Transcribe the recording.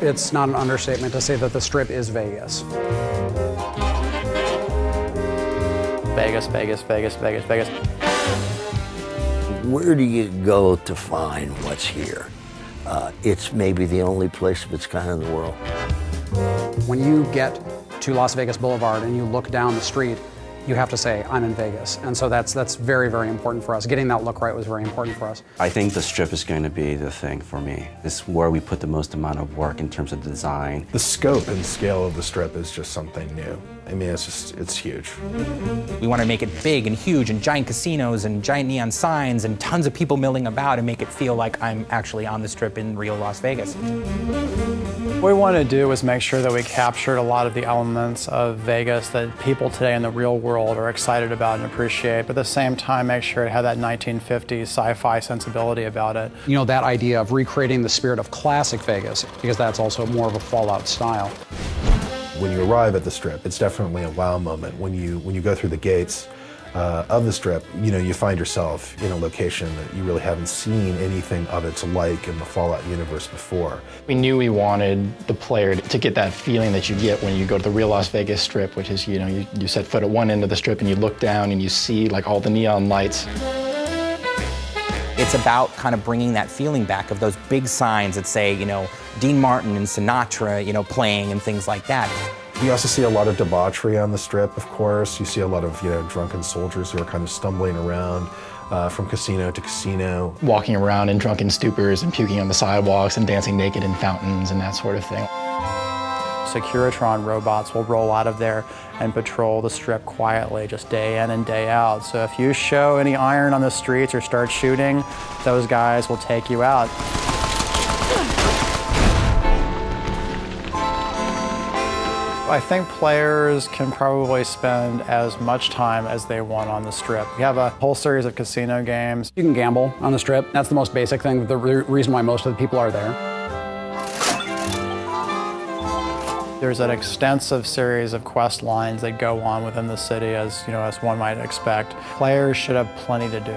It's not an understatement to say that the Strip is Vegas. Vegas, Vegas, Vegas, Vegas, Vegas. Where do you go to find what's here? It's maybe the only place of its kind in the world. When you get to Las Vegas Boulevard and you look down the street, you have to say, I'm in Vegas. And so that's very, very important for us. Getting that look right was very important for us. I think the Strip is going to be the thing for me. It's where we put the most amount of work in terms of design. The scope and scale of the Strip is just something new. I mean, it's huge. We want to make it big and huge and giant casinos and giant neon signs and tons of people milling about and make it feel like I'm actually on the Strip in real Las Vegas. What we wanted to do was make sure that we captured a lot of the elements of Vegas that people today in the real world are excited about and appreciate, but at the same time make sure it had that 1950s sci-fi sensibility about it. You know, that idea of recreating the spirit of classic Vegas, because that's also more of a Fallout style. When you arrive at the Strip, it's definitely a wow moment. When you go through the gates of the Strip, you know, you find yourself in a location that you really haven't seen anything of its like in the Fallout universe before. We knew we wanted the player to get that feeling that you get when you go to the real Las Vegas Strip, which is, you know, you set foot at one end of the Strip and you look down and you see like all the neon lights. It's about kind of bringing that feeling back of those big signs that say, you know, Dean Martin and Sinatra, you know, playing and things like that. You also see a lot of debauchery on the Strip, of course. You see a lot of, you know, drunken soldiers who are kind of stumbling around from casino to casino. Walking around in drunken stupors and puking on the sidewalks and dancing naked in fountains and that sort of thing. Securitron robots will roll out of there and patrol the Strip quietly, just day in and day out. So if you show any iron on the streets or start shooting, those guys will take you out. I think players can probably spend as much time as they want on the Strip. We have a whole series of casino games. You can gamble on the Strip. That's the most basic thing, the reason why most of the people are there. There's an extensive series of quest lines that go on within the city, as you know, as one might expect. Players should have plenty to do.